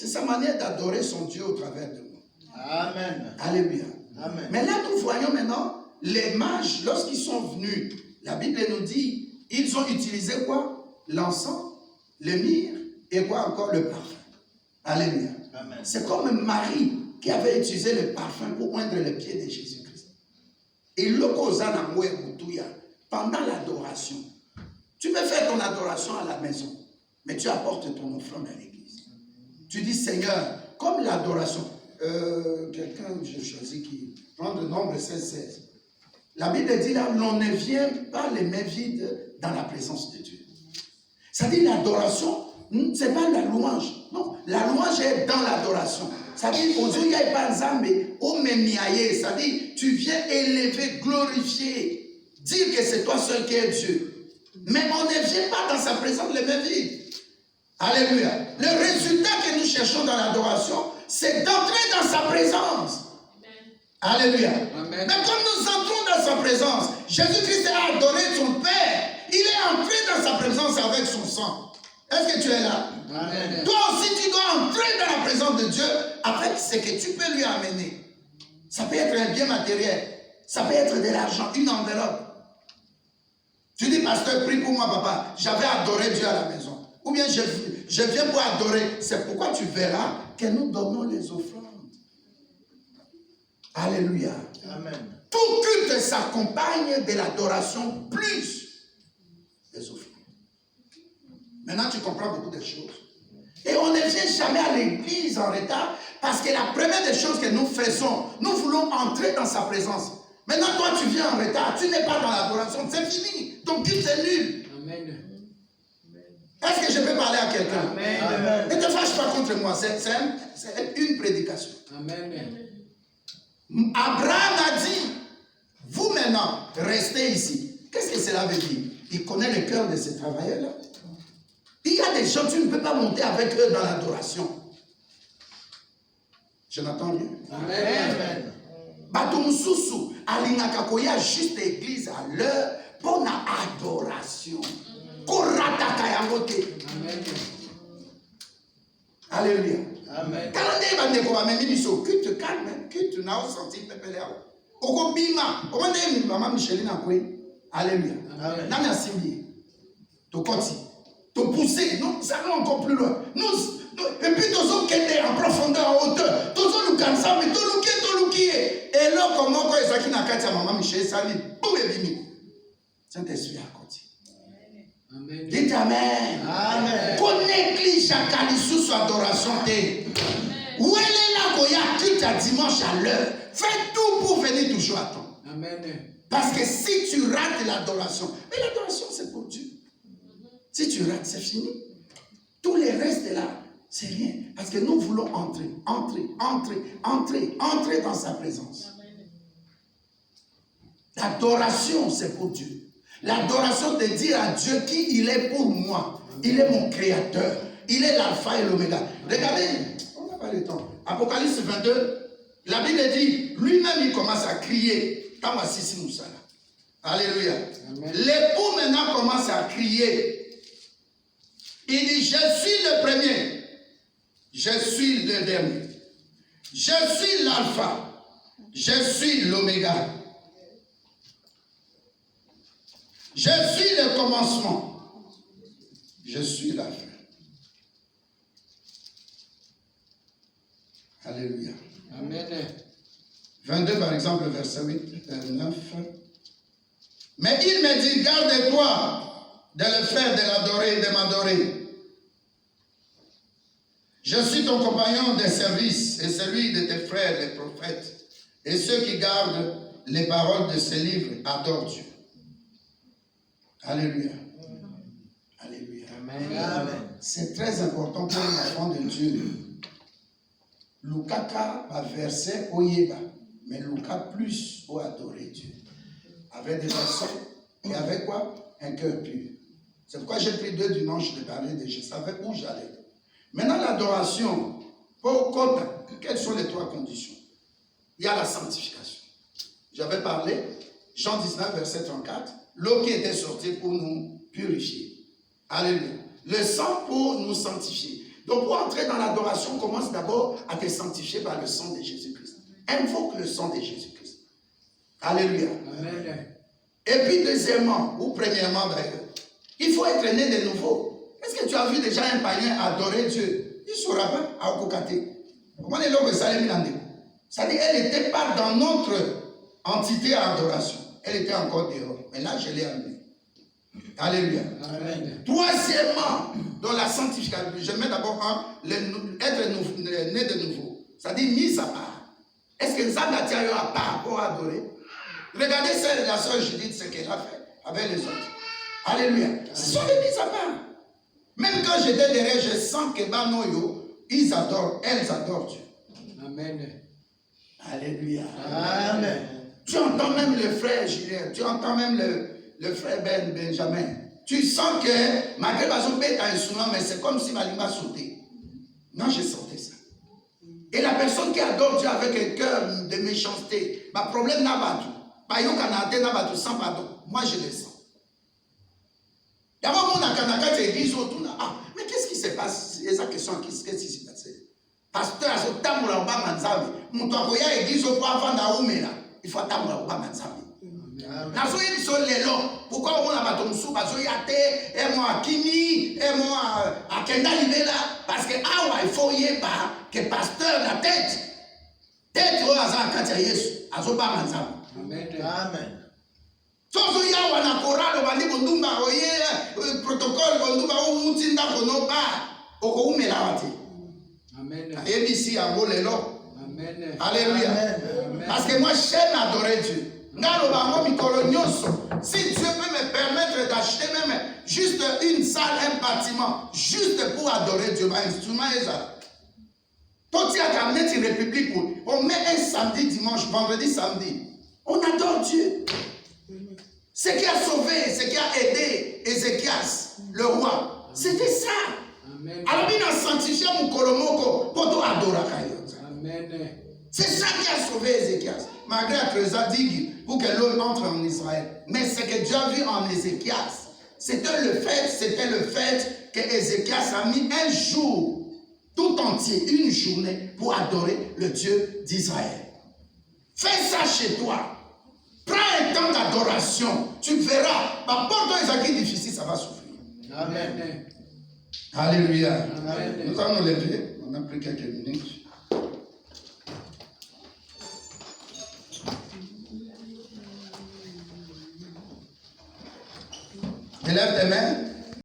C'est sa manière d'adorer son Dieu au travers de nous. Amen. Alléluia. Amen. Mais là, nous voyons maintenant les mages, lorsqu'ils sont venus, la Bible nous dit, ils ont utilisé quoi? L'encens, le myrrhe et quoi encore? Le parfum. Alléluia. C'est comme Marie qui avait utilisé le parfum pour oindre les pieds de Jésus-Christ. Et le pendant l'adoration, tu peux faire ton adoration à la maison, mais tu apportes ton offrande à l'église. Tu dis, Seigneur, comme l'adoration, quelqu'un, j'ai choisi qui prend le nombre 16. La Bible dit là, on ne vient pas les mains vides dans la présence de Dieu. C'est-à-dire l'adoration, ce n'est pas la louange. Non, la louange est dans l'adoration. C'est-à-dire, c'est-à-dire, tu viens élever, glorifier, dire que c'est toi seul qui es Dieu. Mais on ne vient pas dans sa présence les mains vides. Alléluia. Le résultat que nous cherchons dans l'adoration, c'est d'entrer dans sa présence. Alléluia. Amen. Mais comme nous entrons dans sa présence, Jésus-Christ a adoré son Père. Il est entré dans sa présence avec son sang. Est-ce que tu es là? Amen. Toi aussi, tu dois entrer dans la présence de Dieu avec ce que tu peux lui amener. Ça peut être un bien matériel. Ça peut être de l'argent, une enveloppe. Tu dis, pasteur, prie pour moi, papa. J'avais adoré Dieu à la maison. Ou bien je viens pour adorer. C'est pourquoi tu verras que nous donnons les offrandes. Alléluia. Amen. Tout culte s'accompagne de l'adoration plus des offrandes. Maintenant, tu comprends beaucoup de choses. Et on ne vient jamais à l'église en retard parce que la première des choses que nous faisons, nous voulons entrer dans sa présence. Maintenant, toi, tu viens en retard, tu n'es pas dans l'adoration, c'est fini. Ton culte est nul. Amen. Est-ce que je peux parler à quelqu'un? Amen. Ne te fâche pas contre moi, c'est une prédication. Amen. Abraham a dit, vous maintenant, restez ici. Qu'est-ce que cela veut dire? Il connaît le cœur de ces travailleurs-là. Il y a des gens, tu ne peux pas monter avec eux dans l'adoration. Je n'entends rien. Amen. Batumsusu, alingakakoya juste église à l'heure pour la adoration. Amen. Alléluia. Amen. Quand on est dans les choses, culte calme, culte n'a pas senti pépé là. Oko bima, on est maman Micheline a quoi? Alléluia. Amen. N'a pas signé. To koti, to pousser, non, ça va encore plus loin. Nous, et puis tous autres qui étaient en profondeur, en hauteur, tous autres nous cansons, mais tout qui est. Et là, comment quand ils ont qui n'a qu'à dire maman Micheline, ça dit, boum et bimi. Saint-Esprit a côté. Amen. Dites Amen. Amen. Qu'on néglige chaque année sous son adoration. Où elle est là, qu'on y a culte à dimanche à l'heure. Fais tout pour venir toujours à temps. Amen. Parce que si tu rates l'adoration, mais l'adoration c'est pour Dieu. Si tu rates, c'est fini. Tout le reste là, c'est rien. Parce que nous voulons entrer dans sa présence. L'adoration c'est pour Dieu. L'adoration de dire à Dieu qui il est pour moi. Il est mon créateur. Il est l'alpha et l'oméga. Regardez, on n'a pas le temps. Apocalypse 22, la Bible dit, lui-même il commence à crier. Alléluia. L'époux maintenant commence à crier. Il dit, je suis le premier. Je suis le dernier. Je suis l'alpha. Je suis l'oméga. Je suis le commencement. Je suis la fin. Alléluia. Amen. 22 par exemple, verset 8, 9. Mais il me dit, garde-toi de le faire, de l'adorer, de m'adorer. Je suis ton compagnon de service et celui de tes frères, les prophètes. Et ceux qui gardent les paroles de ce livre adorent Dieu. Alléluia. Alléluia. Amen. C'est très important pour un enfant de Dieu. Lukaka va verser au Yéba, mais Luka plus pour adorer Dieu. Avec des versets et avec quoi? Un cœur pur. C'est pourquoi j'ai pris 2 dimanches de parler de je savais où j'allais. Maintenant, l'adoration, pour Kota, quelles sont les 3 conditions? Il y a la sanctification. J'avais parlé, Jean 19, verset 34. L'eau qui était sortie pour nous purifier. Alléluia. Le sang pour nous sanctifier. Donc pour entrer dans l'adoration, commence d'abord à te sanctifier par le sang de Jésus-Christ. Invoque le sang de Jésus-Christ. Alléluia. Amen. Et puis deuxièmement, ou premièrement d'ailleurs, il faut être né de nouveau. Est-ce que tu as vu déjà un païen adorer Dieu? Il ne saura pas à Okokate. Comment est-ce que ça c'est-à-dire qu'elle n'était pas dans notre entité à adoration. Elle était encore dehors. Mais là, je l'ai amenée. Alléluia. Amen. Troisièmement, dans la sanctification, je mets d'abord être né de nouveau. C'est-à-dire mise à part. Est-ce que Nzamba tient à part pour adorer? Regardez celle de la soeur Judith, ce qu'elle a fait avec les autres. Alléluia. Ce sont des mises à part. Même quand j'étais derrière, je sens que Banoyo, elles adorent Dieu. Amen. Alléluia. Amen. Tu entends même le frère Julien, tu entends même le frère Benjamin. Tu sens que malgré que tu as un instrument, mais c'est comme si ma langue a sauté. Non, j'ai sauté ça. Et la personne qui adore Dieu avec un cœur de méchanceté, ma problème n'a pas tout. Sans pardon. Moi, je le sens. D'abord, mon akanaka, tu dis, ah, mais qu'est-ce qui se passe? C'est esa question, qu'est-ce qui s'est passé? Pasteur, il faut attendre au bas manzavi. Mon toakoya église au point avant d'aoumela. Il faut attendre au bas manzavi. Nazo yebi so lelo. Pourquoi on a pas ton sou? Parce qu'il y a té, et moi Kimi, et moi à Kenda Libela. Parce que ah il faut y pas que pasteur la tête. Tête au hasard quand il y a Yesu. Azo bas manzavi. Amen. Amen. Sozo ya wana koralo bandi bondumba oye protocole bondumba ou mutinda kono ba oko umela wati. Amen. ABC à Bolelo. Amen. Alléluia. Amen. Parce que moi j'aime adorer Dieu. Si Dieu peut me permettre d'acheter même juste une salle, un bâtiment, juste pour adorer Dieu, un instrument est ça. Toi tu as qu'à une république, on met un samedi, dimanche, vendredi, samedi. On adore Dieu. Ce qui a sauvé, ce qui a aidé Ézéchias, le roi, c'était ça. Amen. Alors il a sanctifié mon kolomoko pour tout adorer. Amen. C'est ça qui a sauvé Ézéchias. Malgré la Trésor pour que l'homme entre en Israël. Mais ce que Dieu a vu en Ézéchias, c'était le fait que Ézéchias a mis un jour tout entier, une journée pour adorer le Dieu d'Israël. Fais ça chez toi. Prends un temps d'adoration. Tu verras. Par rapport à Isaac difficile, ça va souffrir. Amen. Alléluia. Amen. Nous allons nous lever. On a pris quelques minutes. Élève tes mains.